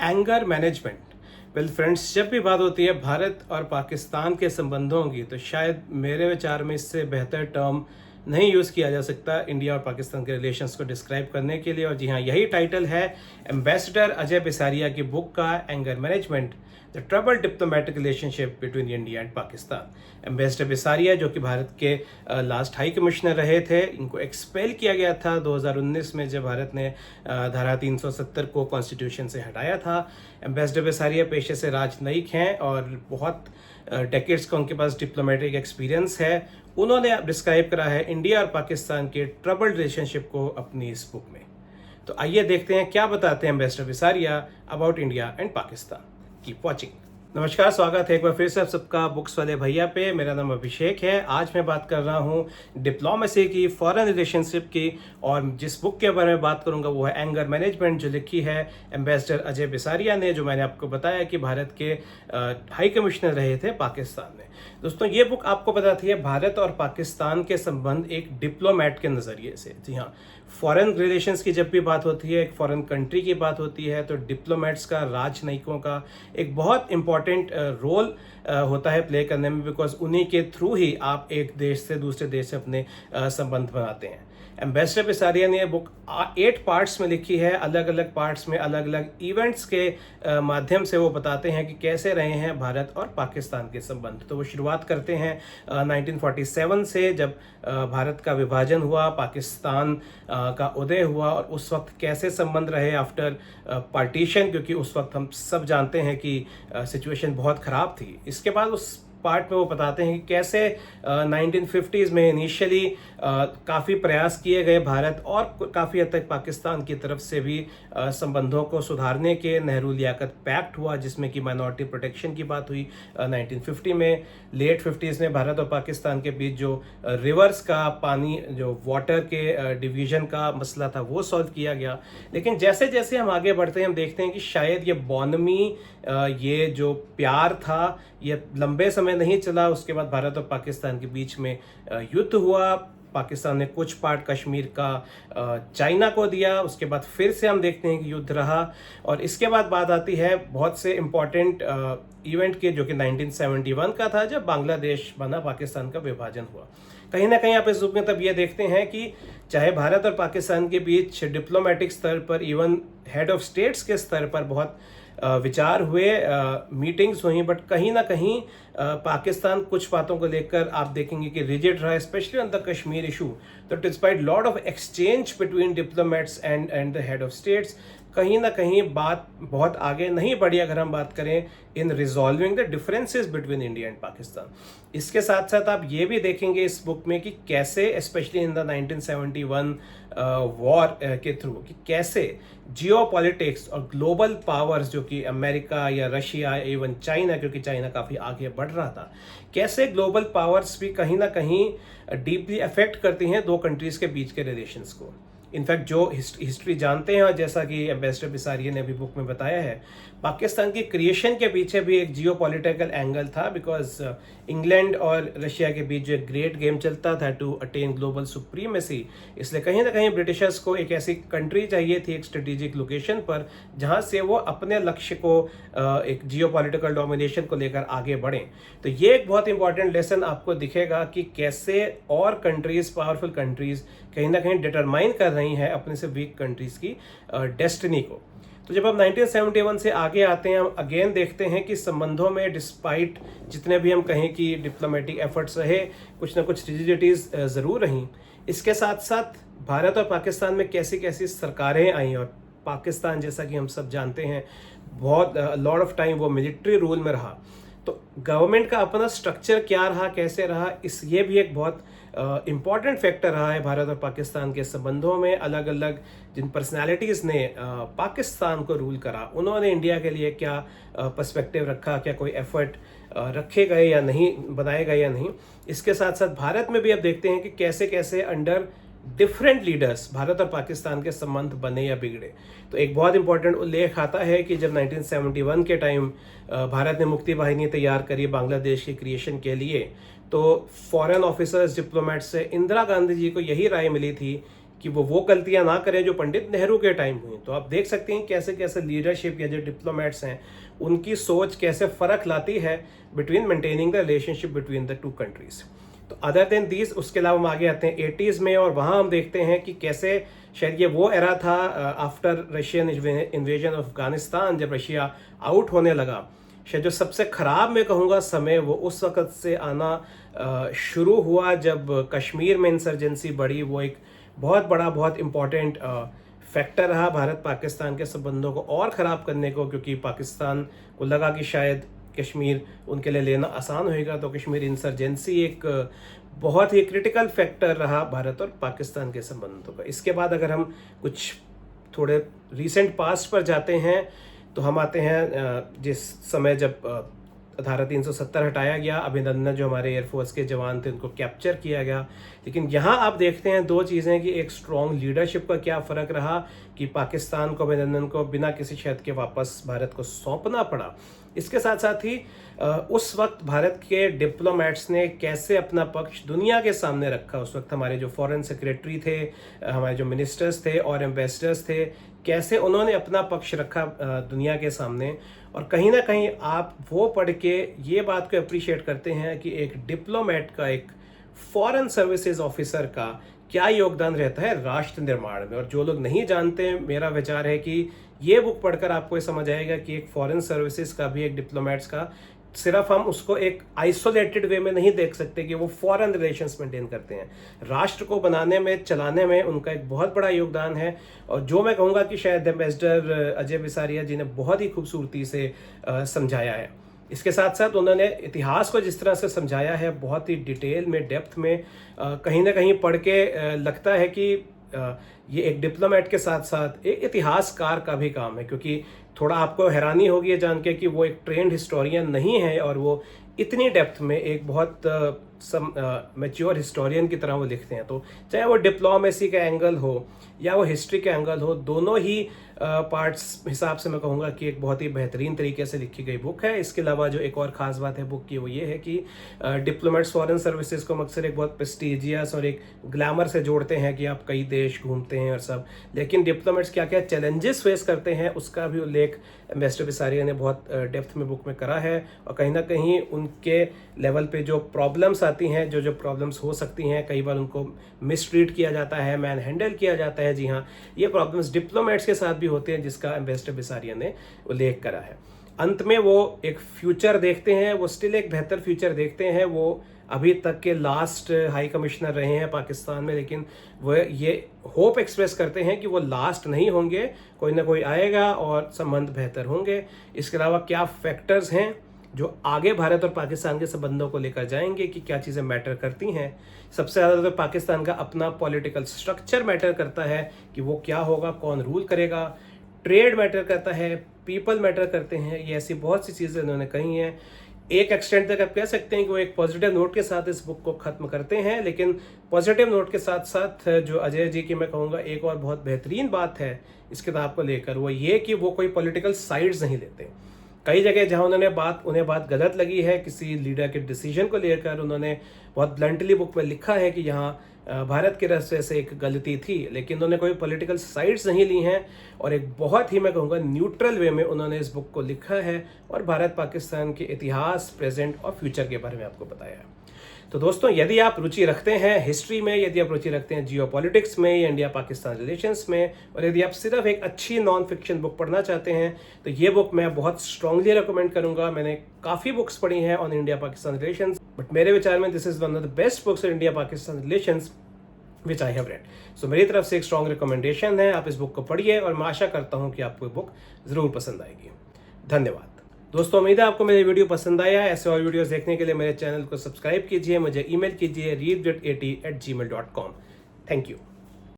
Anger management. Well friends, जब भी बात होती है भारत और पाकिस्तान के संबंधों की, तो शायद मेरे विचार में इससे बेहतर टर्म नहीं यूज़ किया जा सकता इंडिया और पाकिस्तान के रिलेशंस को डिस्क्राइब करने के लिए। और जी हाँ, यही टाइटल है एम्बेसडर अजय बिसारिया की बुक का, anger management, the trouble diplomatic relationship between India and Pakistan. Ambassador Bisaria, जो कि भारत के लास्ट हाई कमिश्नर रहे थे, इनको एक्सपेल किया गया था 2019 में, जब भारत ने धारा 370 को कॉन्स्टिट्यूशन से हटाया था। एम्बेसडर बिसारिया पेशे से राजनयिक हैं और बहुत डेकेड्स का उनके पास डिप्लोमेटिक एक्सपीरियंस है। उन्होंने डिस्क्राइब करा है इंडिया और पाकिस्तान के ट्रबल्ड रिलेशनशिप को अपनी इस बुक में। तो आइए देखते हैं क्या बताते हैं ambassador Bisaria about India and Pakistan. Keep watching. नमस्कार, स्वागत है एक बार फिर से आप सबका बुक्स वाले भैया पे। मेरा नाम अभिषेक है। आज मैं बात कर रहा हूँ डिप्लोमेसी की, फॉरेन रिलेशनशिप की, और जिस बुक के बारे में बात करूँगा वो है एंगर मैनेजमेंट, जो लिखी है एम्बेसडर अजय बिसारिया ने, जो मैंने आपको बताया कि भारत के हाई कमिश्नर रहे थे पाकिस्तान में। दोस्तों, ये बुक आपको बताती है भारत और पाकिस्तान के संबंध एक डिप्लोमेट के नज़रिए से। जी हाँ, फॉरेन रिलेशंस की जब भी बात होती है, एक फॉरेन कंट्री की बात होती है, तो डिप्लोमेट्स का, राजनयिकों का एक बहुत इंपॉर्टेंट रोल होता है प्ले करने में, बिकॉज उन्हीं के थ्रू ही आप एक देश से दूसरे देश से अपने संबंध बनाते हैं। एम्बेसडर बिसारिया ने बुक 8 पार्ट्स में लिखी है। अलग अलग पार्ट्स में अलग अलग इवेंट्स के माध्यम से वो बताते हैं कि कैसे रहे हैं भारत और पाकिस्तान के संबंध। तो वो शुरुआत करते हैं 1947 से, जब भारत का विभाजन हुआ, पाकिस्तान का उदय हुआ, और उस वक्त कैसे संबंध रहे आफ्टर पार्टीशन, क्योंकि उस वक्त हम सब जानते हैं कि सिचुएशन बहुत ख़राब थी। इसके बाद उस पार्ट में वो बताते हैं कि कैसे 1950s में इनिशियली काफ़ी प्रयास किए गए भारत और काफ़ी हद तक पाकिस्तान की तरफ से भी संबंधों को सुधारने के। नेहरू लियाकत पैक्ट हुआ, जिसमें कि माइनॉरिटी प्रोटेक्शन की बात हुई 1950 में। लेट 50s में भारत और पाकिस्तान के बीच जो रिवर्स का पानी, जो वाटर के डिवीज़न का मसला था, वो सॉल्व किया गया। लेकिन जैसे जैसे हम आगे बढ़ते हैं, हम देखते हैं कि शायद ये बॉनमी, ये जो प्यार था, ये लंबे समय नहीं चला। उसके बाद भारत और पाकिस्तान के बीच में युद्ध हुआ। पाकिस्तान ने कुछ पार्ट कश्मीर का चाइना को दिया। उसके बाद फिर से हम देखते हैं कि युद्ध रहा। और इसके बाद बात आती है बहुत से इम्पॉर्टेंट इवेंट के, जो कि 1971 का था, जब बांग्लादेश बना, पाकिस्तान का विभाजन हुआ। कहीं ना कहीं आप इस रूप में तब ये देखते हैं कि चाहे भारत और पाकिस्तान के बीच डिप्लोमेटिक स्तर पर, इवन हेड ऑफ स्टेट्स के स्तर पर बहुत विचार हुए, मीटिंग्स हुई, बट कहीं ना कहीं पाकिस्तान कुछ बातों को लेकर आप देखेंगे कि रिजिड रहा, specially on the Kashmir issue. तो despite lot of exchange between diplomats and the head of states, कहीं ना कहीं बात बहुत आगे नहीं बढ़ी, अगर हम बात करें in resolving the differences between India and Pakistan. इसके साथ साथ आप ये भी देखेंगे इस बुक में कि कैसे, स्पेशली इन द 1971 वॉर के थ्रू, कि कैसे जियो पॉलिटिक्स और ग्लोबल पावर्स, जो कि अमेरिका या रशिया, इवन चाइना, क्योंकि चाइना काफ़ी आगे बढ़ रहा था, कैसे ग्लोबल पावर्स भी कहीं ना कहीं डीपली अफेक्ट करती हैं दो कंट्रीज़ के बीच के रिलेशंस को। इनफैक्ट जो हिस्ट्री जानते हैं, और जैसा कि एम्बेसडर बिसारिया ने भी बुक में बताया है, पाकिस्तान की क्रिएशन के पीछे भी एक जियो पॉलिटिकल एंगल था, बिकॉज इंग्लैंड और रशिया के बीच जो एक ग्रेट गेम चलता था टू अटेन ग्लोबल सुप्रीमेसी, इसलिए कहीं ना कहीं ब्रिटिशर्स को एक ऐसी कंट्री चाहिए थी, एक स्ट्रेटेजिक लोकेशन पर, जहां से वो अपने लक्ष्य को, एक जियो पॉलिटिकल डोमिनेशन को लेकर आगे बढ़ें। तो ये एक बहुत इंपॉर्टेंट लेसन आपको दिखेगा कि कैसे और कंट्रीज, पावरफुल कंट्रीज, कहीं ना कहीं डिटरमाइन कर रही हैं अपने से वीक कंट्रीज की डेस्टिनी को। तो जब हम 1971 से आगे आते हैं, हम अगेन देखते हैं कि संबंधों में, डिस्पाइट जितने भी हम कहें कि डिप्लोमेटिक एफर्ट्स रहे, कुछ ना कुछ रिजिडिटीज ज़रूर रहीं। इसके साथ साथ भारत और पाकिस्तान में कैसी कैसी सरकारें आई, और पाकिस्तान, जैसा कि हम सब जानते हैं, बहुत लॉट ऑफ टाइम वो मिलिट्री रूल में रहा। तो गवर्नमेंट का अपना स्ट्रक्चर क्या रहा, कैसे रहा, ये भी एक बहुत इम्पॉर्टेंट फैक्टर रहा है भारत और पाकिस्तान के संबंधों में। अलग अलग जिन पर्सनालिटीज़ ने पाकिस्तान को रूल करा, उन्होंने इंडिया के लिए क्या पर्सपेक्टिव रखा, क्या कोई एफर्ट रखे गए या नहीं, बनाए गए या नहीं। इसके साथ साथ भारत में भी अब देखते हैं कि कैसे कैसे अंडर डिफरेंट लीडर्स भारत और पाकिस्तान के संबंध बने या बिगड़े। तो एक बहुत इंपॉर्टेंट उल्लेख आता है कि जब 1971 के टाइम भारत ने मुक्ति वाहिनी तैयार करी बांग्लादेश की क्रिएशन के लिए, तो फॉरेन ऑफिसर्स, डिप्लोमेट्स से इंदिरा गांधी जी को यही राय मिली थी कि वो गलतियां ना करें जो पंडित नेहरू के टाइम हुई। तो आप देख सकते हैं कैसे कैसे लीडरशिप या जो डिप्लोमेट्स हैं उनकी सोच कैसे फ़र्क लाती है between maintaining the relationship between the two countries. तो अदर देन दीज उसके अलावा हम आगे आते हैं 80s में, और वहाँ हम देखते हैं कि कैसे शायद ये वो एरा था after Russian invasion of Afghanistan, जब रशिया आउट होने लगा, शायद जो सबसे ख़राब मैं कहूँगा समय वो उस वक़्त से आना शुरू हुआ जब कश्मीर में इंसर्जेंसी बढ़ी। वो एक बहुत बड़ा बहुत इम्पॉर्टेंट फैक्टर रहा भारत पाकिस्तान के संबंधों को और ख़राब करने को, क्योंकि पाकिस्तान को लगा कि शायद कश्मीर उनके लिए लेना आसान होएगा। तो कश्मीर इंसर्जेंसी एक बहुत ही क्रिटिकल फैक्टर रहा भारत और पाकिस्तान के संबंधों का। इसके बाद अगर हम कुछ थोड़े रीसेंट पास्ट पर जाते हैं तो हम आते हैं जिस समय जब धारा 370 हटाया गया, अभिनंदन जो हमारे एयरफोर्स के जवान थे उनको कैप्चर किया गया। लेकिन यहाँ आप देखते हैं दो चीज़ें कि एक स्ट्रॉन्ग लीडरशिप का क्या फ़र्क रहा कि पाकिस्तान को अभिनंदन को बिना किसी शर्त के वापस भारत को सौंपना पड़ा। इसके साथ साथ ही उस वक्त भारत के डिप्लोमेट्स ने कैसे अपना पक्ष दुनिया के सामने रखा। उस वक्त हमारे जो फॉरेन सेक्रेटरी थे, हमारे जो मिनिस्टर्स थे और एम्बेसडर्स थे, कैसे उन्होंने अपना पक्ष रखा दुनिया के सामने। और कहीं ना कहीं आप वो पढ़ के ये बात को अप्रिशिएट करते हैं कि एक डिप्लोमेट का, एक फॉरेन सर्विसेज ऑफिसर का क्या योगदान रहता है राष्ट्र निर्माण में। और जो लोग नहीं जानते, मेरा विचार है कि ये बुक पढ़कर आपको ये समझ आएगा कि एक फॉरेन सर्विसेज का भी, एक डिप्लोमेट्स का, सिर्फ हम उसको एक आइसोलेटेड वे में नहीं देख सकते कि वो फॉरेन रिलेशंस मेंटेन करते हैं। राष्ट्र को बनाने में, चलाने में उनका एक बहुत बड़ा योगदान है। और जो मैं कहूँगा कि शायद एम्बेसडर अजय बिसारिया जी ने बहुत ही खूबसूरती से समझाया है। इसके साथ साथ उन्होंने इतिहास को जिस तरह से समझाया है, बहुत ही डिटेल में, डेप्थ में, कहीं ना कहीं पढ़ के लगता है कि ये एक डिप्लोमेट के साथ साथ एक इतिहासकार का भी काम है। क्योंकि थोड़ा आपको हैरानी होगी ये जान के कि वो एक ट्रेंड हिस्टोरियन नहीं है और वो इतनी डेप्थ में एक बहुत मैच्योर हिस्टोरियन की तरह वो लिखते हैं। तो चाहे वो डिप्लोमेसी का एंगल हो या वो हिस्ट्री का एंगल हो, दोनों ही पार्ट्स हिसाब से मैं कहूँगा कि एक बहुत ही बेहतरीन तरीके से लिखी गई बुक है। इसके अलावा जो एक और ख़ास बात है बुक की वो ये है कि डिप्लोमेट्स फॉरेन सर्विसेज को अक्सर एक बहुत प्रेस्टिजियस और एक ग्लैमर से जोड़ते हैं कि आप कई देश घूमते हैं और सब, लेकिन डिप्लोमेट्स क्या क्या चैलेंजेस फेस करते हैं उसका भी उल्लेख एम्बेसडर बिसारिया ने बहुत डेप्थ में बुक में करा है। और कहीं ना कहीं उनके लेवल पे जो प्रॉब्लम्स आती हैं, जो प्रॉब्लम्स हो सकती हैं, कई बार उनको मिसट्रीट किया जाता है, मैन हैंडल किया जाता है। जी हाँ, ये प्रॉब्लम्स डिप्लोमेट्स के साथ भी होते हैं जिसका एम्बेसडर बिसारिया ने उल्लेख करा है। अंत में वो एक फ्यूचर देखते हैं, वो स्टिल एक बेहतर फ्यूचर देखते हैं। वो अभी तक के लास्ट हाई कमिश्नर रहे हैं पाकिस्तान में, लेकिन वो ये होप एक्सप्रेस करते हैं कि वो लास्ट नहीं होंगे, कोई ना कोई आएगा और संबंध बेहतर होंगे। इसके अलावा क्या फैक्टर्स हैं जो आगे भारत और पाकिस्तान के संबंधों को लेकर जाएंगे, कि क्या चीज़ें मैटर करती हैं। सबसे ज़्यादा तो पाकिस्तान का अपना पॉलिटिकल स्ट्रक्चर मैटर करता है कि वो क्या होगा, कौन रूल करेगा। ट्रेड मैटर करता है, पीपल मैटर करते हैं। ये ऐसी बहुत सी चीज़ें उन्होंने कही हैं। एक एक्सटेंट तक आप कह सकते हैं कि वो एक पॉजिटिव नोट के साथ इस बुक को ख़त्म करते हैं। लेकिन पॉजिटिव नोट के साथ साथ जो अजय जी की मैं कहूँगा एक और बहुत बेहतरीन बात है इस किताब को लेकर, वो ये कि वो कोई पॉलिटिकल साइड्स नहीं लेते। कई जगह जहां उन्हें बात गलत लगी है किसी लीडर के डिसीजन को लेकर, उन्होंने बहुत ब्लंटली बुक में लिखा है कि यहाँ भारत के रास्ते से एक गलती थी, लेकिन उन्होंने कोई पॉलिटिकल साइड्स नहीं ली हैं और एक बहुत ही मैं कहूँगा न्यूट्रल वे में उन्होंने इस बुक को लिखा है और भारत पाकिस्तान के इतिहास, प्रेजेंट और फ्यूचर के बारे में आपको बताया है। तो दोस्तों, यदि आप रुचि रखते हैं हिस्ट्री में, यदि आप रुचि रखते हैं जियोपॉलिटिक्स में या इंडिया पाकिस्तान रिलेशंस में, और यदि आप सिर्फ एक अच्छी नॉन फिक्शन बुक पढ़ना चाहते हैं, तो ये बुक मैं बहुत स्ट्रांगली रिकमेंड करूंगा। मैंने काफ़ी बुक्स पढ़ी हैं on India Pakistan relations, but मेरे विचार में this is one of the best books on India Pakistan relations which I have read. सो मेरी तरफ से एक स्ट्रॉन्ग रिकमेंडेशन है, आप इस बुक को पढ़िए और मैं आशा करता हूँ कि आपको ये बुक ज़रूर पसंद आएगी। धन्यवाद दोस्तों, उम्मीद है आपको मेरी वीडियो पसंद आया। ऐसे और वीडियोस देखने के लिए मेरे चैनल को सब्सक्राइब कीजिए, मुझे ईमेल कीजिए read.at@gmail.com। Thank you.